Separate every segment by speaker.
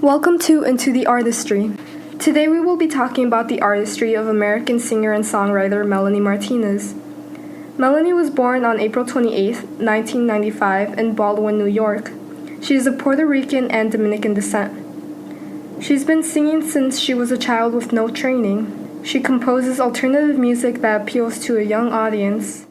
Speaker 1: Welcome to Into the Artistry. Today we will be talking about the artistry of American singer and songwriter Melanie Martinez. Melanie was born on April 28, 1995 in Baldwin, New York. She is of Puerto Rican and Dominican descent. She's been singing since she was a child with no training. She composes alternative music that appeals to a young audience.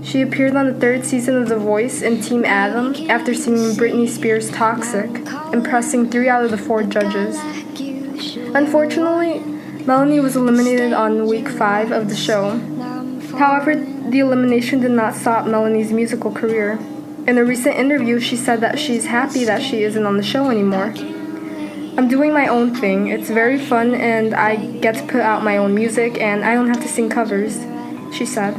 Speaker 1: She appeared on the third season of The Voice in Team Adam after singing Britney Spears' Toxic, impressing 3 out of the 4 judges. Unfortunately, Melanie was eliminated on week 5 of the show. However, the elimination did not stop Melanie's musical career. In a recent interview, she said that she's happy that she isn't on the show anymore. "I'm doing my own thing. It's very fun and I get to put out my own music and I don't have to sing covers," she said.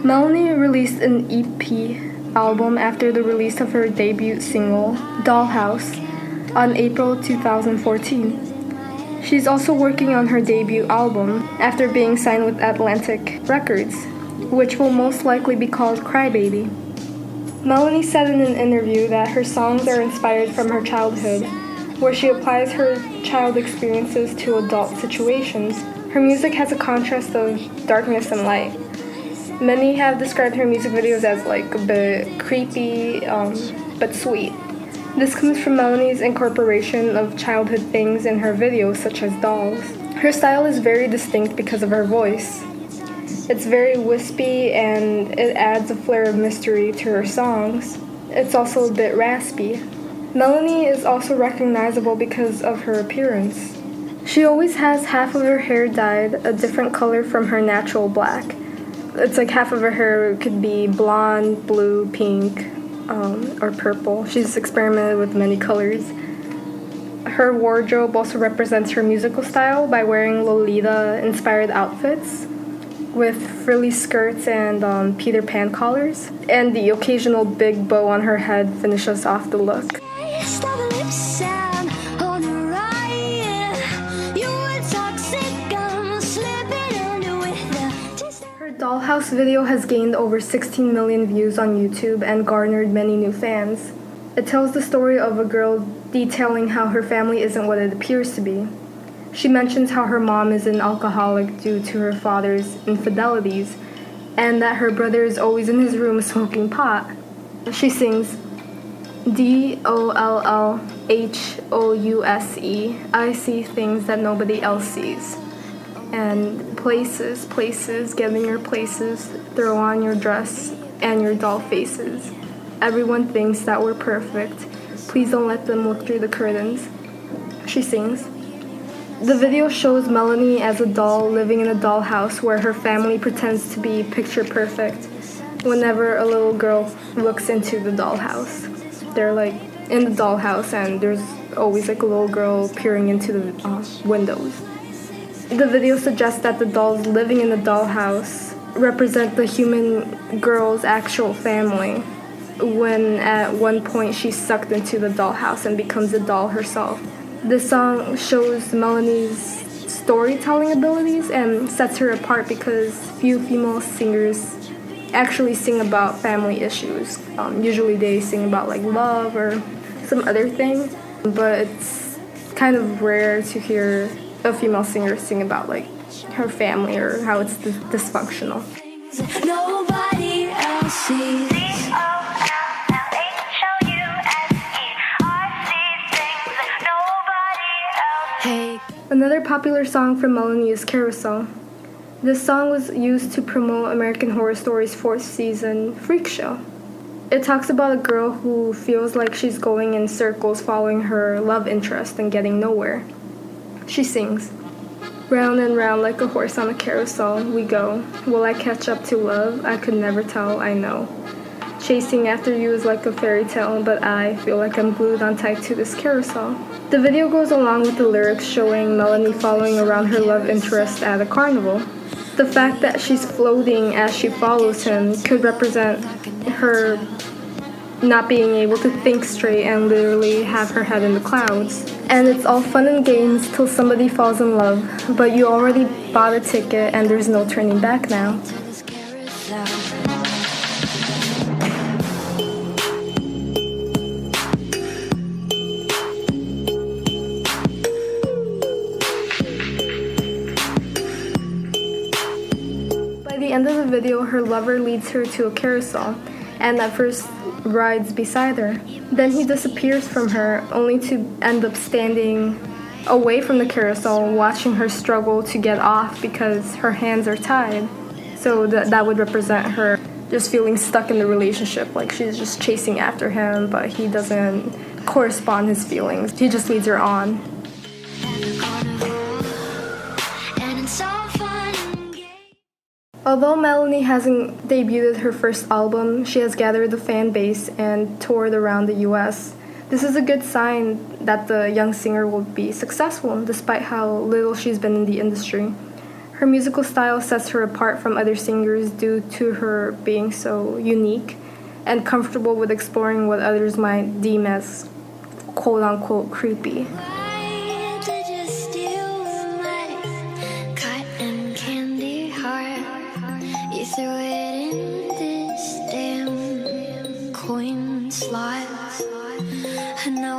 Speaker 1: Melanie released an EP album after the release of her debut single, Dollhouse, on April 2014. She's also working on her debut album after being signed with Atlantic Records, which will most likely be called Crybaby. Melanie said in an interview that her songs are inspired from her childhood, where she applies her child experiences to adult situations. Her music has a contrast of darkness and light. Many have described her music videos as like a bit creepy, but sweet. This comes from Melanie's incorporation of childhood things in her videos, such as dolls. Her style is very distinct because of her voice. It's very wispy and it adds a flair of mystery to her songs. It's also a bit raspy. Melanie is also recognizable because of her appearance. She always has half of her hair dyed a different color from her natural black. It's like half of her hair could be blonde, blue, pink, or purple. She's experimented with many colors. Her wardrobe also represents her musical style by wearing Lolita-inspired outfits with frilly skirts and Peter Pan collars. And the occasional big bow on her head finishes off the look. Dollhouse video has gained over 16 million views on YouTube and garnered many new fans. It tells the story of a girl detailing how her family isn't what it appears to be. She mentions how her mom is an alcoholic due to her father's infidelities, and that her brother is always in his room smoking pot. She sings, "DOLLHOUSE, I see things that nobody else sees." And places, getting your places, throw on your dress and your doll faces. Everyone thinks that we're perfect. Please don't let them look through the curtains, she sings. The video shows Melanie as a doll living in a dollhouse where her family pretends to be picture perfect. Whenever a little girl looks into the dollhouse, they're like in the dollhouse and there's always like a little girl peering into the windows. The video suggests that the dolls living in the dollhouse represent the human girl's actual family, when at one point she's sucked into the dollhouse and becomes a doll herself. This song shows Melanie's storytelling abilities and sets her apart because few female singers actually sing about family issues. Usually they sing about like love or some other thing, but it's kind of rare to hear a female singer sing about like her family or how it's dysfunctional. Nobody else sees. Another popular song from Melanie is Carousel. This song was used to promote American Horror Story's 4th season Freak Show. It talks about a girl who feels like she's going in circles following her love interest and getting nowhere. She sings, "Round and round like a horse on a carousel, we go. Will I catch up to love? I could never tell, I know. Chasing after you is like a fairy tale, but I feel like I'm glued on tight to this carousel." The video goes along with the lyrics showing Melanie following around her love interest at a carnival. The fact that she's floating as she follows him could represent her not being able to think straight and literally have her head in the clouds. And it's all fun and games till somebody falls in love, but you already bought a ticket and there's no turning back now. the end of the video, her lover leads her to a carousel and at first rides beside her. Then he disappears from her, only to end up standing away from the carousel, watching her struggle to get off because her hands are tied. So that would represent her just feeling stuck in the relationship, like she's just chasing after him, but he doesn't correspond his feelings. He just leads her on. Although Melanie hasn't debuted her first album, she has gathered a fan base and toured around the US. This is a good sign that the young singer will be successful despite how little she's been in the industry. Her musical style sets her apart from other singers due to her being so unique and comfortable with exploring what others might deem as quote-unquote creepy.
Speaker 2: I know